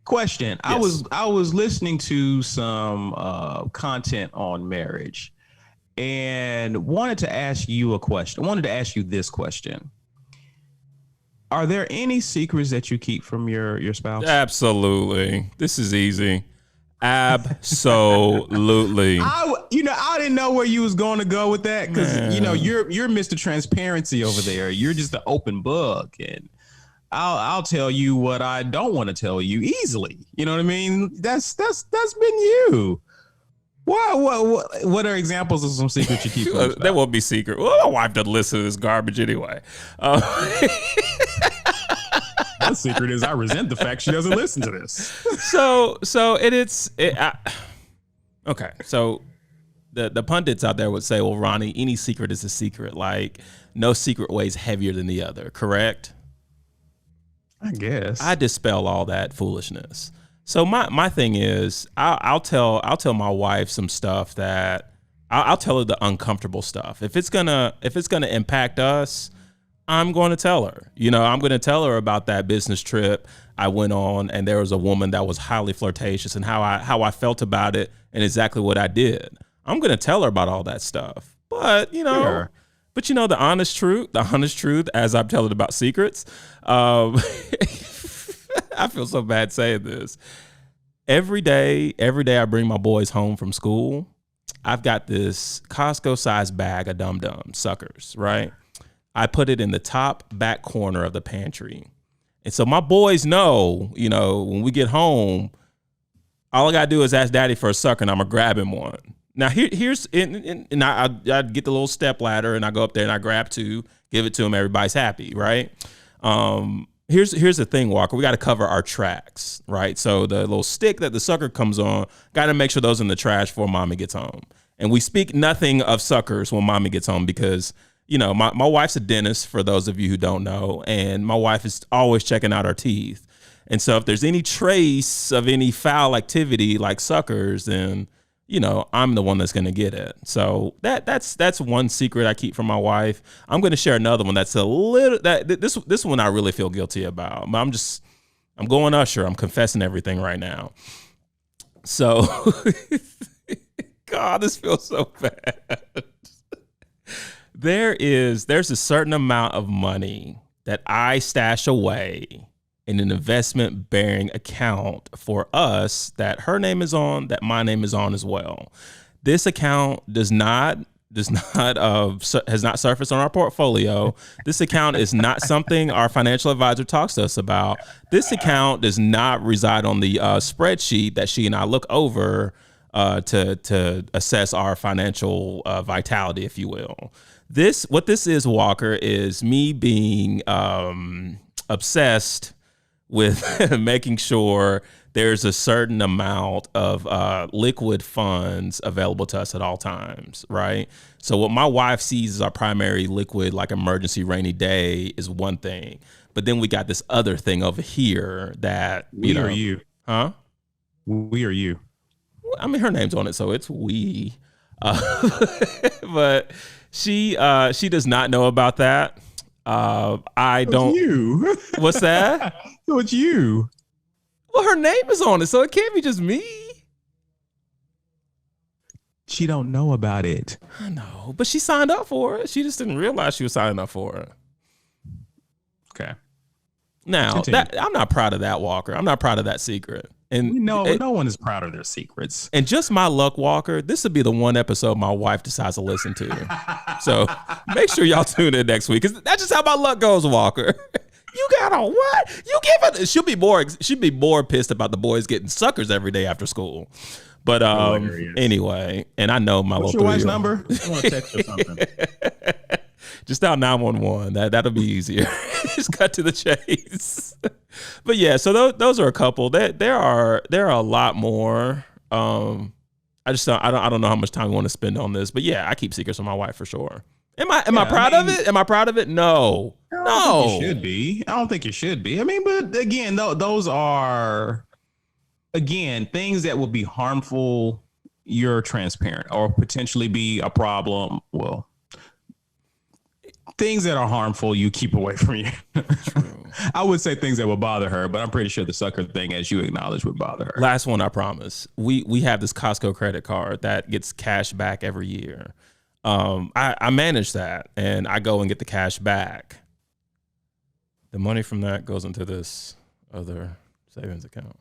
Question. Yes. I was listening to some content on marriage and wanted to ask you a question. Wanted to ask you this question. Are there any secrets that you keep from your spouse? Absolutely. This is easy. Absolutely. I didn't know where you was going to go with that because Man. you're Mr. Transparency over there. You're just an open book, and I'll tell you what I don't want to tell you easily. You know what I mean? That's been you. What are examples of some secrets you keep from your spouse? That won't be secret. Well, my wife doesn't listen to this garbage anyway. One secret is I resent the fact she doesn't listen to this. Okay. So the pundits out there would say, well, Ronnie, any secret is a secret. Like no secret weighs heavier than the other. Correct? I guess. I dispel all that foolishness. So my thing is, I'll tell my wife some stuff that I'll tell her the uncomfortable stuff. If it's gonna impact us, I'm going to tell her. I'm going to tell her about that business trip I went on, and there was a woman that was highly flirtatious, and how I felt about it, and exactly what I did. I'm going to tell her about all that stuff. But Sure. the honest truth, as I'm telling about secrets. I feel so bad saying this. Every day I bring my boys home from school, I've got this Costco-sized bag of Dum Dum suckers, right? I put it in the top back corner of the pantry. And so my boys know, when we get home, all I got to do is ask daddy for a sucker and I'm going to grab him one. Now here's, and I get the little step ladder and I go up there and I grab two, give it to him. Everybody's happy, right? Here's the thing, Walker. We got to cover our tracks, right? So the little stick that the sucker comes on, got to make sure those are in the trash before mommy gets home. And we speak nothing of suckers when mommy gets home because my wife's a dentist, for those of you who don't know, and my wife is always checking out our teeth. And so if there's any trace of any foul activity like suckers, then, I'm the one that's going to get it. So that's one secret I keep from my wife. I'm going to share another one that's a little, this one I really feel guilty about. But I'm going Usher. I'm confessing everything right now. So, God, this feels so bad. There's a certain amount of money that I stash away in an investment bearing account for us that her name is on, that my name is on as well. This account has not surfaced on our portfolio. This account is not something our financial advisor talks to us about. This account does not reside on the spreadsheet that she and I look over to assess our financial vitality, if you will. What this is, Walker, is me being obsessed with making sure there's a certain amount of liquid funds available to us at all times, right? So what my wife sees as our primary liquid, like emergency rainy day, is one thing. But then we got this other thing over here that, we or you. Huh? We or you. I mean, her name's on it, so it's we. But she does not know about that. I don't. You. What's that? So it's you. Well, her name is on it, so it can't be just me. She don't know about it. I know, but she signed up for it. She just didn't realize she was signing up for it. Okay. Now, I'm not proud of that, Walker. I'm not proud of that secret. And no one is proud of their secrets. And just my luck, Walker, this would be the one episode my wife decides to listen to. So make sure y'all tune in next week, because that's just how my luck goes, Walker. You got a what? You give it. She'll be more pissed about the boys getting suckers every day after school. But anyway, and I know my What's little your wife's number? I want to text her something. Just dial 911. That'll be easier. Just cut to the chase. But yeah, so those are a couple. There are a lot more. I don't know how much time we want to spend on this, but yeah, I keep secrets from my wife for sure. Am I proud of it? Am I proud of it? No. I don't think you should be. I don't think you should be. I mean, but again, those are things that will be harmful. You're transparent or potentially be a problem. Well, things that are harmful, you keep away from you. True. I would say things that would bother her, but I'm pretty sure the sucker thing, as you acknowledge, would bother her. Last one, I promise. We have this Costco credit card that gets cash back every year. I manage that, and I go and get the cash back. The money from that goes into this other savings account.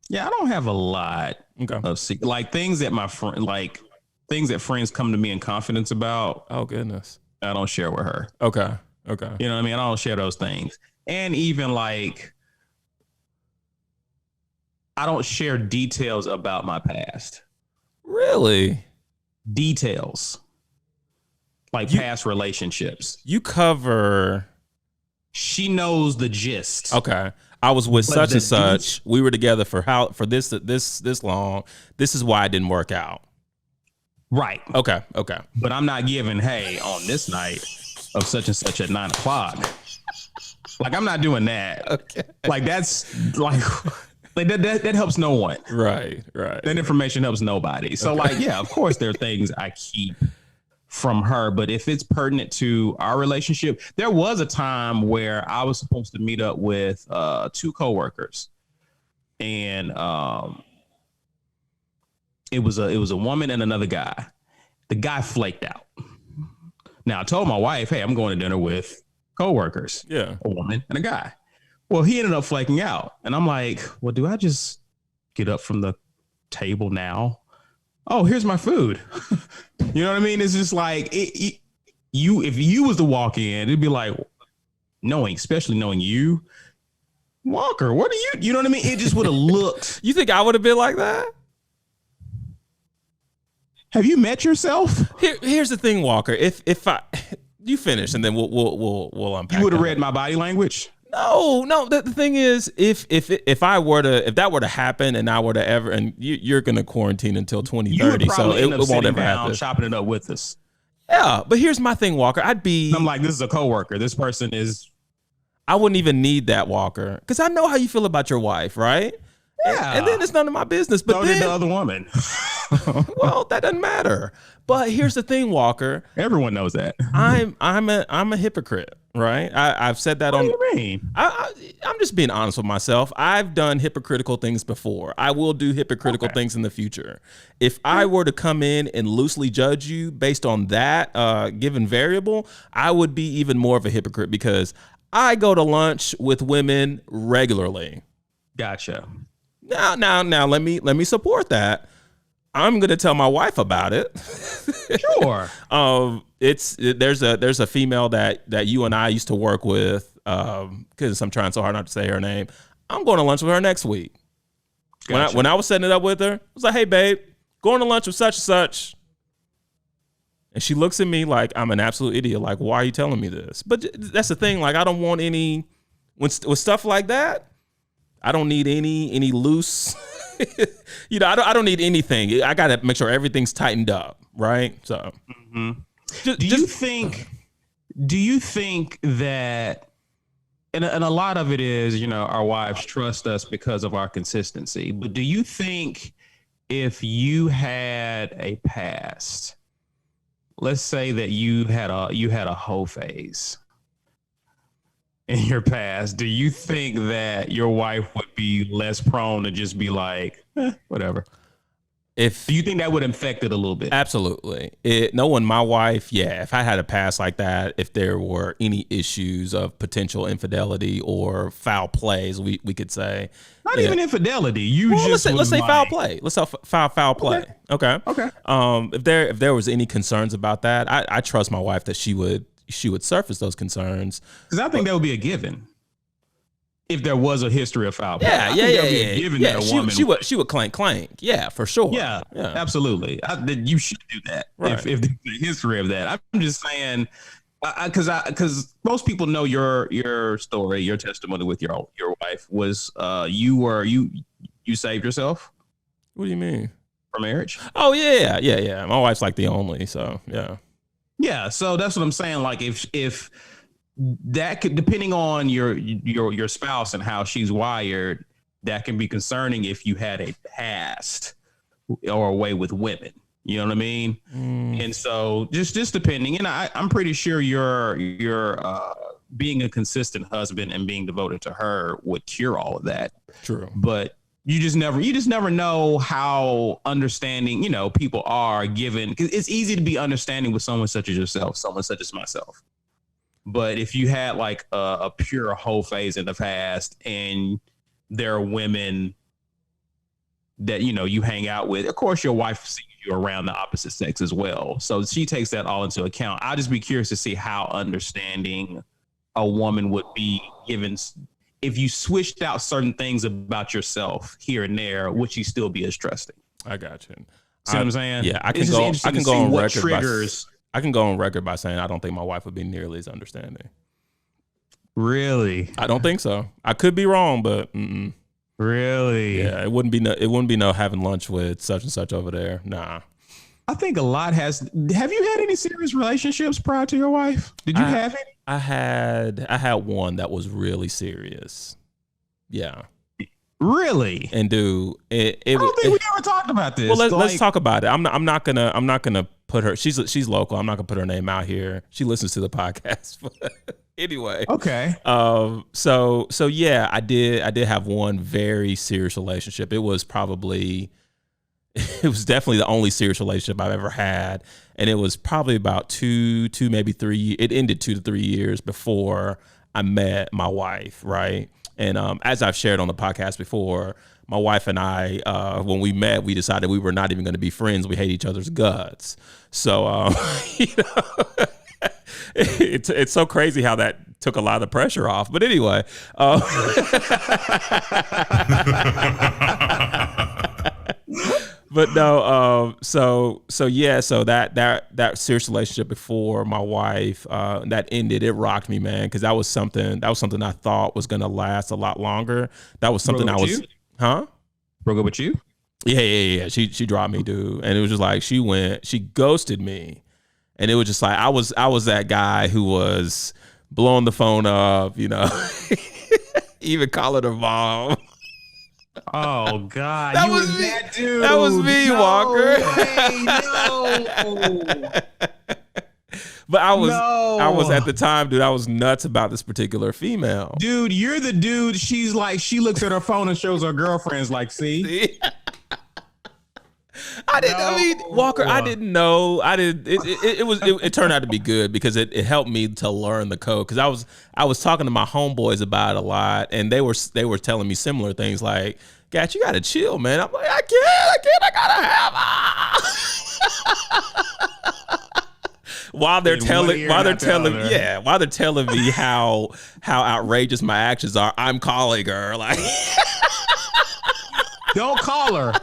Yeah, I don't have a lot of like things that my friend, like things that friends come to me in confidence about. Oh goodness, I don't share with her. Okay. You know what I mean? I don't share those things, and even like I don't share details about my past. Really? Details. Like past relationships. You cover. She knows the gist. Okay. I was with such and such. We were together for this long. This is why it didn't work out. Right. Okay. But I'm not giving, hey, on this night of such and such at 9:00. Like, I'm not doing that. Okay. Like, that's like that helps no one. Right. That information helps nobody. So, like, yeah, of course there are things I keep from her, but if it's pertinent to our relationship, there was a time where I was supposed to meet up with 2 coworkers, and it was a woman and another guy. The guy flaked out. Now I told my wife, hey, I'm going to dinner with coworkers. Yeah, a woman and a guy. Well, he ended up flaking out, and I'm like, well, do I just get up from the table now? Oh, here's my food. You know what I mean? It's just like if you was to walk in, it'd be like especially knowing you, Walker, what are you know what I mean? It just would have looked. You think I would have been like that? Have you met yourself? Here's the thing, Walker. If you finish and then we'll unpack. You would have read my body language. No. The thing is, if that were to happen, and I were to ever, and you're going to quarantine until 2030, so it won't ever happen. Chopping it up with us. Yeah, but here's my thing, Walker. I'm like, this is a coworker. This person is. I wouldn't even need that, Walker, because I know how you feel about your wife, right? Yeah. And then it's none of my business. But then the other woman. Well, that doesn't matter. But here's the thing, Walker. Everyone knows that. I'm a hypocrite, right? I've said that on. What do you mean? I'm just being honest with myself. I've done hypocritical things before. I will do hypocritical things in the future. If I were to come in and loosely judge you based on that given variable, I would be even more of a hypocrite because I go to lunch with women regularly. Gotcha. Now let me support that. I'm gonna tell my wife about it. Sure. There's a female that you and I used to work with, because I'm trying so hard not to say her name. I'm going to lunch with her next week. Gotcha. When I was setting it up with her, I was like, hey babe, going to lunch with such and such. And she looks at me like I'm an absolute idiot. Like, why are you telling me this? But that's the thing. Like, I don't want any with stuff like that. I don't need any loose. I don't need anything. I got to make sure everything's tightened up, right? So, do you think that, and a lot of it is, our wives trust us because of our consistency. But do you think if you had a past, let's say that you had a hoe phase in your past, do you think that your wife would be less prone to just be like, whatever? Do you think that would affect it a little bit? Absolutely. Knowing my wife, if I had a past like that, if there were any issues of potential infidelity or foul plays, we could say. Not even infidelity. Let's say foul play. Let's say foul play. Okay. If there was any concerns about that, I trust my wife that she would surface those concerns. Because I think that would be a given. If there was a history of foul play. Yeah. She would clank. Yeah, for sure. Yeah. Absolutely. You should do that. Right. If there's a history of that. I'm just saying, because most people know your story, your testimony with your wife was you saved yourself. What do you mean? For marriage? Oh yeah. My wife's like the only, so yeah. Yeah, so that's what I'm saying. Like if that could, depending on your spouse and how she's wired, that can be concerning if you had a past or a way with women. You know what I mean? And so just depending, and I'm pretty sure your being a consistent husband and being devoted to her would cure all of that. True. But you just never know how understanding, people are given. 'Cause it's easy to be understanding with someone such as yourself, someone such as myself. But if you had like a pure whole phase in the past and there are women that, you hang out with, of course, your wife sees you around the opposite sex as well. So she takes that all into account. I'd just be curious to see how understanding a woman would be given if you switched out certain things about yourself here and there, would she still be as trusting? I got you. See what I'm saying? Yeah, I can go on record by saying I don't think my wife would be nearly as understanding. Really? I don't think so. I could be wrong, but really? Yeah, it wouldn't be no having lunch with such and such over there. Nah. I think a lot has. Have you had any serious relationships prior to your wife? Did you have any? I had one that was really serious. Yeah. Really? And dude, I don't think we ever talked about this. Well, let's talk about it. I'm not gonna put her. She's local. I'm not gonna put her name out here. She listens to the podcast. Anyway. Okay. So yeah, I did have one very serious relationship. It was definitely the only serious relationship I've ever had. And it was probably about two, maybe 3. It ended 2 to 3 years before I met my wife. Right. And as I've shared on the podcast before, my wife and I, when we met, we decided we were not even going to be friends. We hate each other's guts. So, it's so crazy how that took a lot of the pressure off. But anyway, but no, so that serious relationship before my wife that ended, it rocked me, man, because that was something I thought was gonna last a lot longer. That was something broke up with you? Yeah. She dropped me, dude, and it was just like she ghosted me, and it was just like I was that guy who was blowing the phone up, even calling her mom. Oh God! That was me. That dude. That was me, Walker. No. But I was at the time, dude. I was nuts about this particular female. Dude, you're the dude. She's like, she looks at her phone and shows her girlfriends, like, see. Walker, I didn't know. It turned out to be good because it helped me to learn the code. Because I was talking to my homeboys about it a lot, and they were telling me similar things like, "Gat, you gotta chill, man." I'm like, I gotta have while they're telling me how outrageous my actions are. I'm calling her like, don't call her.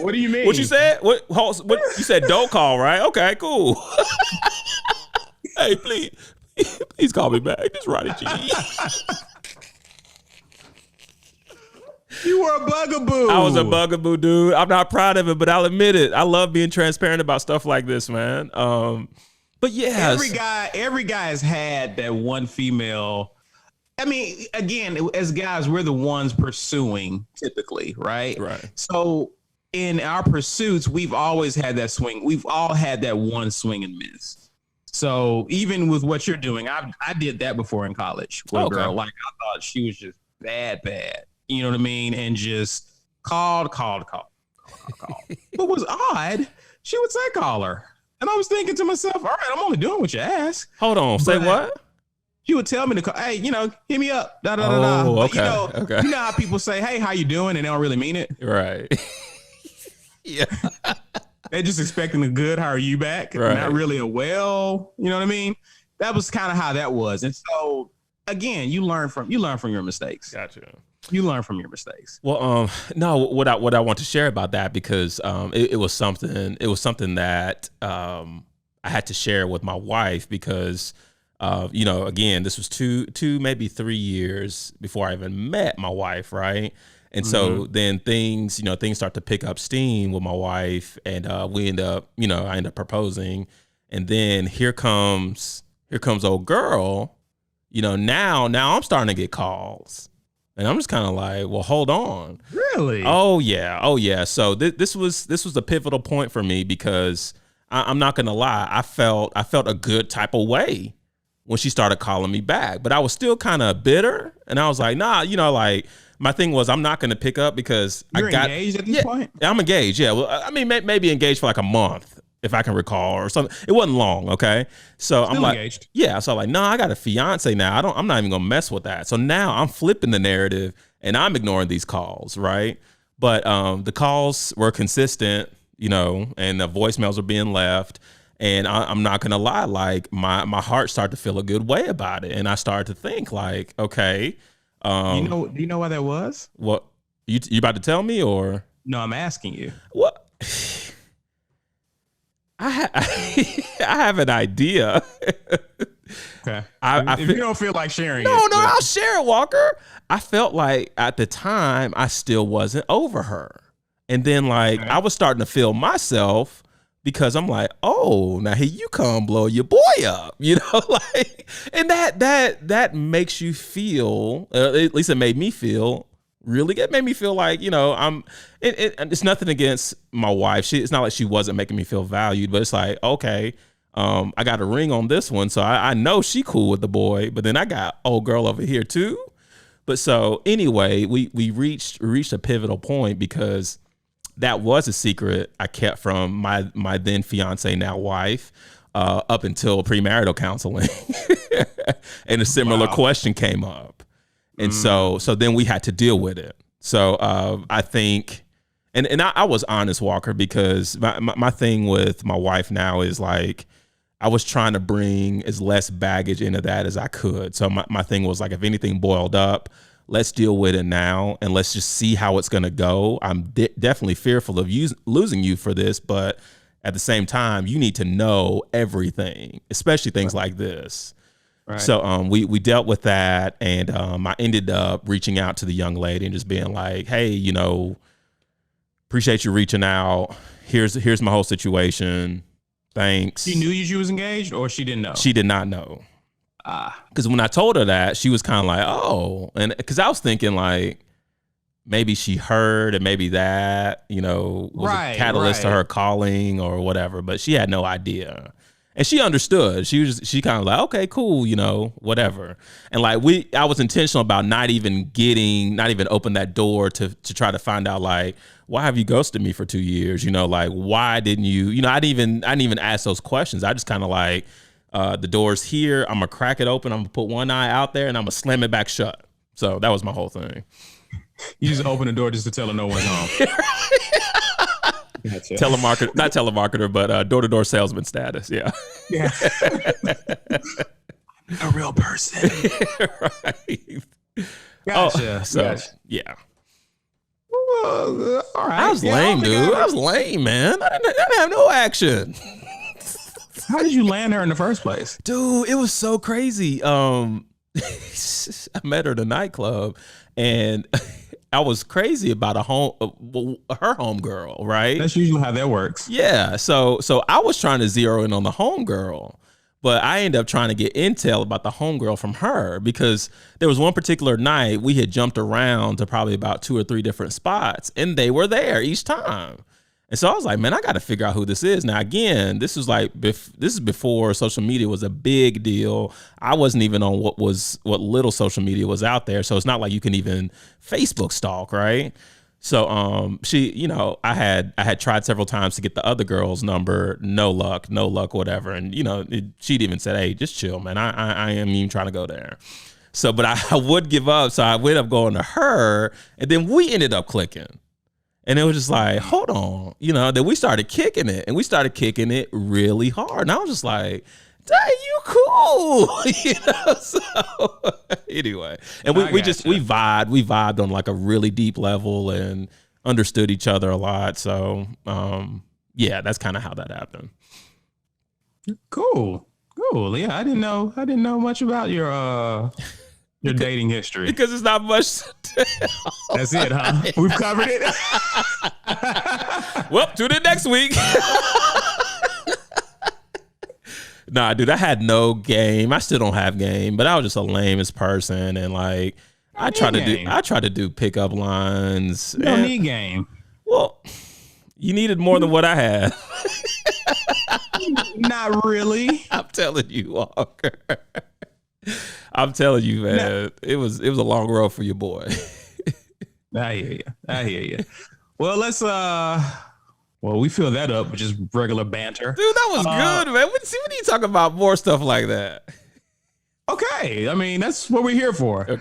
What do you mean? What you said? What you said? Don't call, right? Okay, cool. Hey, please call me back. This Roddy G. You were a bugaboo. I was a bugaboo, dude. I'm not proud of it, but I'll admit it. I love being transparent about stuff like this, man. But yeah, every guy has had that one female. I mean, again, as guys, we're the ones pursuing typically, right? Right. So in our pursuits, we've always had that swing. We've all had that one swing and miss. So even with what you're doing, I did that before in college with a girl. Like, I thought she was just bad. You know what I mean? And just called. But what was odd, she would say call her. And I was thinking to myself, all right, I'm only doing what you ask. Hold on, say what? She would tell me to call, hey, hit me up. Okay. Okay. You know how people say, hey, how you doing? And they don't really mean it. Right. Yeah. They're just expecting a good, how are you back? Right. Not really a well, you know what I mean? That was kind of how that was. And so again, you learn from your mistakes. Gotcha. You learn from your mistakes. Well, no, what I want to share about that, because it was something that I had to share with my wife, because again, this was two, maybe 3 years before I even met my wife, right? And so then things start to pick up steam with my wife, and we end up, I end up proposing, and then here comes old girl, now I'm starting to get calls. And I'm just kind of like, well, hold on. Really? Oh yeah. So this was a pivotal point for me because I'm not gonna lie, I felt a good type of way when she started calling me back, but I was still kind of bitter, and I was like, nah, like my thing was I'm not gonna pick up because You're engaged at this point? I'm engaged. Yeah, well, I mean, maybe engaged for like a month if I can recall or something. It wasn't long, okay? So Still I'm like, engaged. yeah. So I'm like, no, I got a fiance now. I'm not even gonna mess with that. So now I'm flipping the narrative and I'm ignoring these calls, right? But the calls were consistent, and the voicemails were being left. And I'm not gonna lie, like my heart started to feel a good way about it, and I started to think like, okay, do you know why that was? what you about to tell me or No, I'm asking you. what? I have an idea. Okay. If you don't feel like sharing no, it. I'll share it, Walker. I felt like at the time I still wasn't over her. And then like I was starting to feel myself because I'm like, oh, now here you come blow your boy up, like, and that makes you feel, at least it made me feel really good. It made me feel like, it's nothing against my wife. It's not like she wasn't making me feel valued, but it's like, okay, I got a ring on this one. So I know she cool with the boy, but then I got old girl over here too. But so anyway, we reached a pivotal point because that was a secret I kept from my then fiance, now wife, up until premarital counseling. And a similar question came up. And so then we had to deal with it. So I think, and I was honest, Walker, because my thing with my wife now is like, I was trying to bring as less baggage into that as I could. So my thing was like, if anything boiled up, let's deal with it now and let's just see how it's going to go. I'm definitely fearful of losing you for this, but at the same time, you need to know everything, especially things like this. Right. So we dealt with that, and I ended up reaching out to the young lady and just being like, hey, appreciate you reaching out. Here's my whole situation. Thanks. She knew you was engaged, or she didn't know? She did not know. Because when I told her that, she was kind of like, oh, and because I was thinking like maybe she heard and maybe that, was a catalyst to her calling or whatever, but she had no idea. And she understood. She kind of like, okay, cool, whatever. And like I was intentional about not even open that door to try to find out like, why have you ghosted me for 2 years? Like, why didn't you, I didn't even ask those questions. I just kind of like, the door's here. I'm gonna crack it open. I'm gonna put one eye out there and I'm gonna slam it back shut. So that was my whole thing. You just open the door just to tell her no one's home. Gotcha. Telemarketer, not telemarketer, but door-to-door salesman status. Yeah. Yeah. A real person. Right. Gotcha. Yeah. Well, all right. I was lame, dude. I was lame, man. I didn't have no action. How did you land her in the first place? Dude, it was so crazy. I met her at a nightclub, and I was crazy about her homegirl, right? That's usually how that works. Yeah. So I was trying to zero in on the homegirl, but I ended up trying to get intel about the homegirl from her because there was one particular night we had jumped around to probably about 2 or 3 different spots, and they were there each time. And so I was like, man, I got to figure out who this is. Now, again, this is before social media was a big deal. I wasn't even on what little social media was out there. So it's not like you can even Facebook stalk, right? So she, I had tried several times to get the other girl's number. No luck, whatever. And, she'd even said, hey, just chill, man. I am even trying to go there. So, but I would give up. So I ended up going to her, and then we ended up clicking. And it was just like, hold on, then we started kicking it, and we started kicking it really hard. And I was just like, dang, you cool. So anyway, and we vibed on like a really deep level and understood each other a lot. So yeah, that's kind of how that happened. Cool. Yeah, I didn't know much about your dating history. Because it's not much to tell. That's it, huh? We've covered it. Well, tune in next week. Nah, dude, I had no game. I still don't have game, but I was just a lamest person. And like, I try to do pickup lines. You don't need game. Well, you needed more than what I had. Not really. I'm telling you, Walker. I'm telling you, man. No. It was a long road for your boy. I hear you. Well, let's we fill that up with just regular banter. Dude, that was good, man. See, when you talk about more stuff like that. Okay. I mean, that's what we're here for.